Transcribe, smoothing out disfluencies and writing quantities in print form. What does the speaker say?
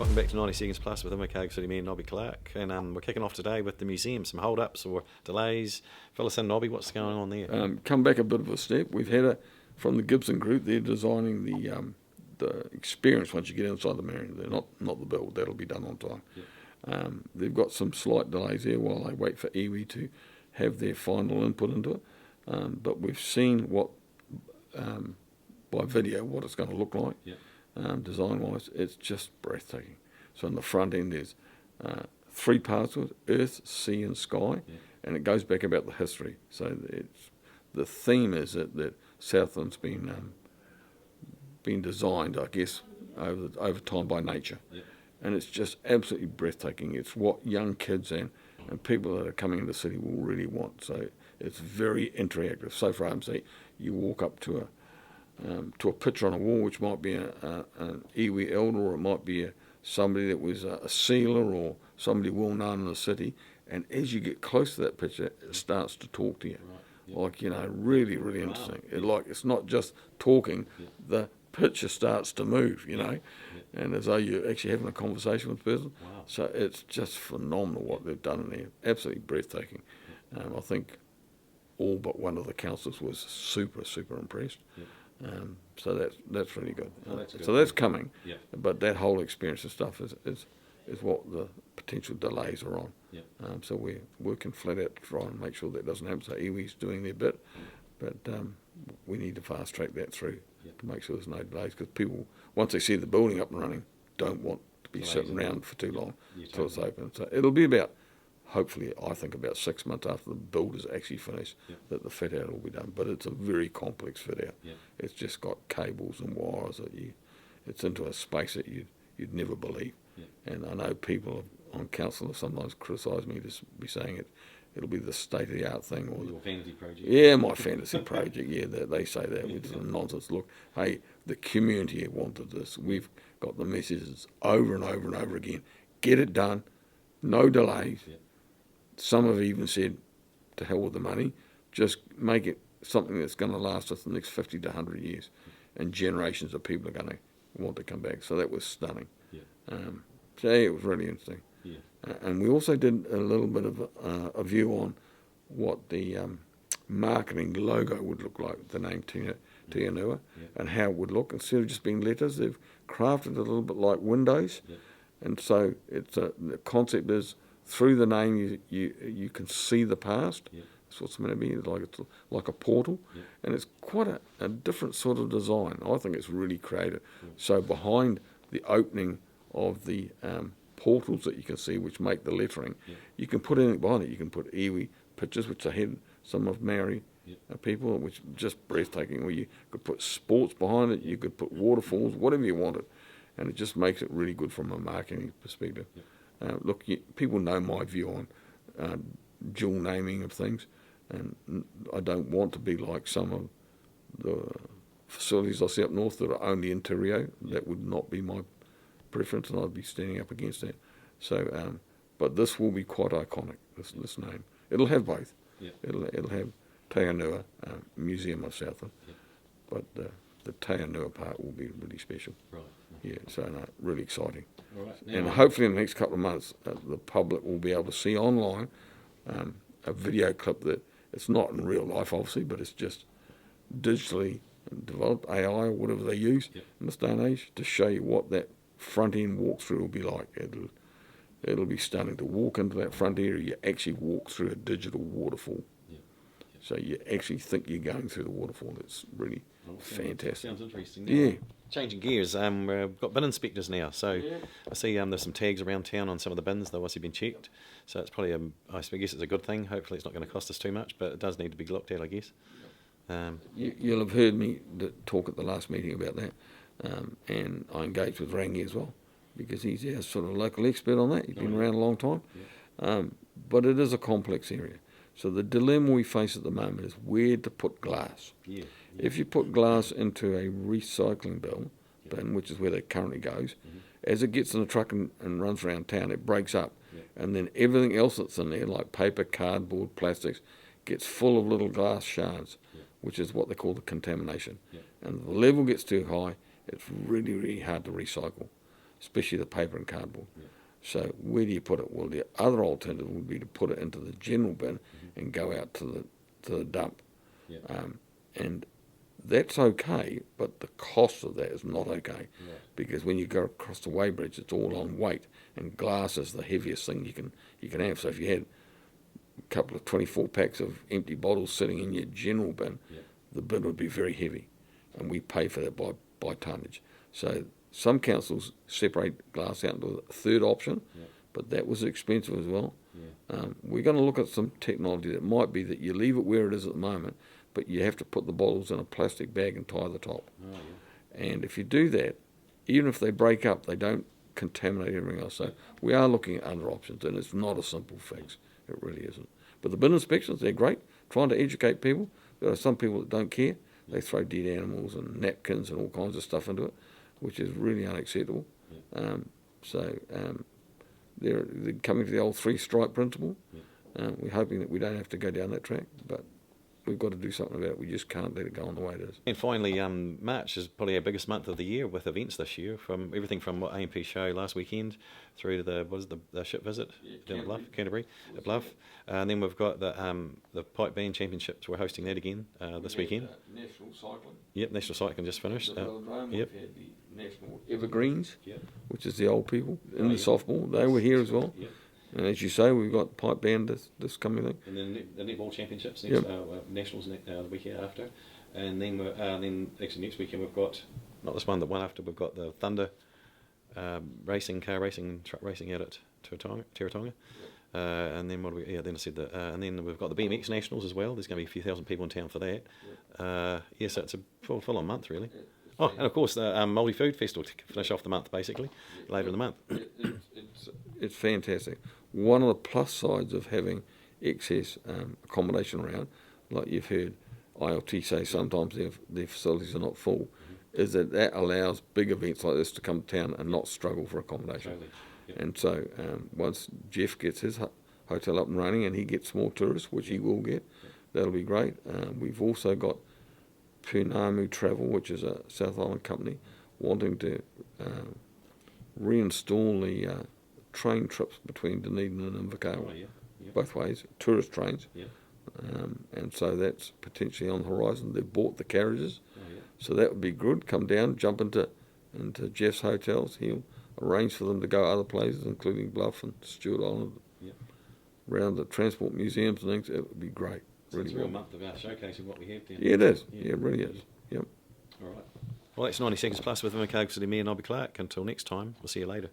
Welcome back to 90 Seconds Plus with Invercargill City Mayor Nobby Clark, and we're kicking off today with the museum. Some hold-ups or delays. Fill us in, Nobby. What's going on there? Come back a bit of a step. We've had from the Gibson Group. They're designing the experience once you get inside the Marion. They're not the build. That'll be done on time. Yep. They've got some slight delays there while they wait for iwi to have their final input into it. But we've seen what by video what it's going to look like. Yep. Design-wise, it's just breathtaking. So in the front end, there's 3 parts to it: earth, sea, and sky, and it goes back about the history. So the theme is that Southland's been designed, I guess, over time by nature, and it's just absolutely breathtaking. It's what young kids and people that are coming into the city will really want. So it's very interactive. So for instance, you walk up to a picture on a wall, which might be an iwi elder, or it might be somebody that was a sealer or somebody well known in the city. And as you get close to that picture, it starts to talk to you. Right. Like, really, really interesting. It's not just talking, the picture starts to move, and as though you're actually having a conversation with the person. Wow. So it's just phenomenal what they've done in there. Absolutely breathtaking. I think all but one of the councillors was super, super impressed. So that's really good. So that's coming. Yeah. But that whole experience and stuff is what the potential delays are on. Yeah. So we're working flat out to try and make sure that doesn't happen. So iwi's doing their bit, but we need to fast track that through to make sure there's no delays, because people, once they see the building up and running, don't want to be sitting around for too long until it's open. So it'll be hopefully, I think about 6 months after the build is actually finished, that the fit out will be done. But it's a very complex fit out. It's just got cables and wires it's into a space that you'd never believe. And I know people on council have sometimes criticised me to be saying it'll be the state of the art thing, or your fantasy project. Yeah, my fantasy project. Yeah, they say that, which is nonsense. Look, hey, the community wanted this. We've got the messages over and over and over again. Get it done, no delays. Some have even said, to hell with the money, just make it something that's going to last us the next 50 to 100 years, and generations of people are going to want to come back. So that was stunning. So it was really interesting. And we also did a little bit of a view on what the marketing logo would look like, the name Tianua, and how it would look. Instead of just being letters, they've crafted it a little bit like windows. And so the concept is, through the name, you can see the past. That's what's meant to be. It's like a portal, and it's quite a different sort of design. I think it's really creative. So behind the opening of the portals that you can see, which make the lettering, you can put anything behind it. You can put iwi pictures, which are some of Maori people, which are just breathtaking. Or you could put sports behind it. You could put waterfalls, whatever you wanted, and it just makes it really good from a marketing perspective. Look, people know my view on dual naming of things, and I don't want to be like some of the facilities I see up north that are only interior. That would not be my preference, and I'd be standing up against that. So, but this will be quite iconic, this name. It'll have both. It'll have Tianua Museum of Southland, but the Tianua part will be really special. Right. Yeah, so really exciting. Right. And hopefully in the next couple of months, the public will be able to see online a video clip that it's not in real life, obviously, but it's just digitally developed, AI or whatever they use in this day and age, to show you what that front end walkthrough will be like. It'll be stunning to walk into that front area. You actually walk through a digital waterfall. So you actually think you're going through the waterfall. It's really fantastic. Sounds interesting. Yeah. Changing gears, we've got bin inspectors now. So I see there's some tags around town on some of the bins. They've obviously been checked. So it's probably, I guess it's a good thing. Hopefully it's not going to cost us too much, but it does need to be looked at, I guess. You'll have heard me talk at the last meeting about that. And I engaged with Rangi as well, because he's our sort of local expert on that. He's been around a long time. But it is a complex area. So the dilemma we face at the moment is where to put glass. If you put glass into a recycling bin, which is where it currently goes, as it gets in the truck and runs around town, it breaks up. And then everything else that's in there, like paper, cardboard, plastics, gets full of little glass shards, which is what they call the contamination. And if the level gets too high, it's really, really hard to recycle. especially the paper and cardboard. Yeah. So where do you put it? Well, the other alternative would be to put it into the general bin and go out to the dump. Yeah. And that's okay, but the cost of that is not okay. Right. Because when you go across the weighbridge, it's all on weight, and glass is the heaviest thing you can have. So if you had a couple of 24 packs of empty bottles sitting in your general bin, the bin would be very heavy, and we pay for that by tonnage. So some councils separate glass out into a third option, but that was expensive as well. We're going to look at some technology that might be that you leave it where it is at the moment, but you have to put the bottles in a plastic bag and tie the top. Oh, yeah. And if you do that, even if they break up, they don't contaminate everything else. So we are looking at other options, and it's not a simple fix. It really isn't. But the bin inspections, they're great, trying to educate people. There are some people that don't care. They throw dead animals and napkins and all kinds of stuff into it, which is really unacceptable. They're coming to the old three-stripe principle. We're hoping that we don't have to go down that track, but we've got to do something about it. We just can't let it go on the way it is. And finally, March is probably our biggest month of the year with events this year, from everything from what AMP show last weekend through to the ship visit down at Bluff, Canterbury, at Bluff. And then we've got the Pipe Band Championships. We're hosting that again this weekend. National cycling. Yep, National Cycling just finished. Yep. Yep. We've had the National Evergreens, Yep. which is the old people in the softball. They were here as well. Yep. And as you say, we've got pipe band this coming thing. And then the netball championships next, Yep. nationals the weekend after, and then actually next weekend we've got not this one, the one after we've got the Thunder car racing, truck racing out at Tiratonga. And then what do we? Yeah, then I said that, and then we've got the BMX nationals as well. There's going to be a few thousand people in town for that. So it's a full on month really. Oh, and of course the Multi Food Festival to finish off the month basically later in the month. It's fantastic. One of the plus sides of having excess accommodation around, like you've heard ILT say sometimes their facilities are not full, is that allows big events like this to come to town and not struggle for accommodation. Totally. Yep. And so once Jeff gets his hotel up and running and he gets more tourists, which he will get, that'll be great. We've also got Punamu Travel, which is a South Island company, wanting to reinstall the train trips between Dunedin and Invercargill, both ways, tourist trains. And so that's potentially on the horizon. They've bought the carriages, so that would be good. Come down, jump into Jeff's hotels. He'll arrange for them to go other places, including Bluff and Stewart Island, around the transport museums and things. It would be great. So really, it's a real month of showcasing what we have there. Yeah, it is. Yeah, it really is. Yep. All right. Well, that's 90 Seconds Plus with Invercargill City Mayor Nobby Clark. Until next time, we'll see you later.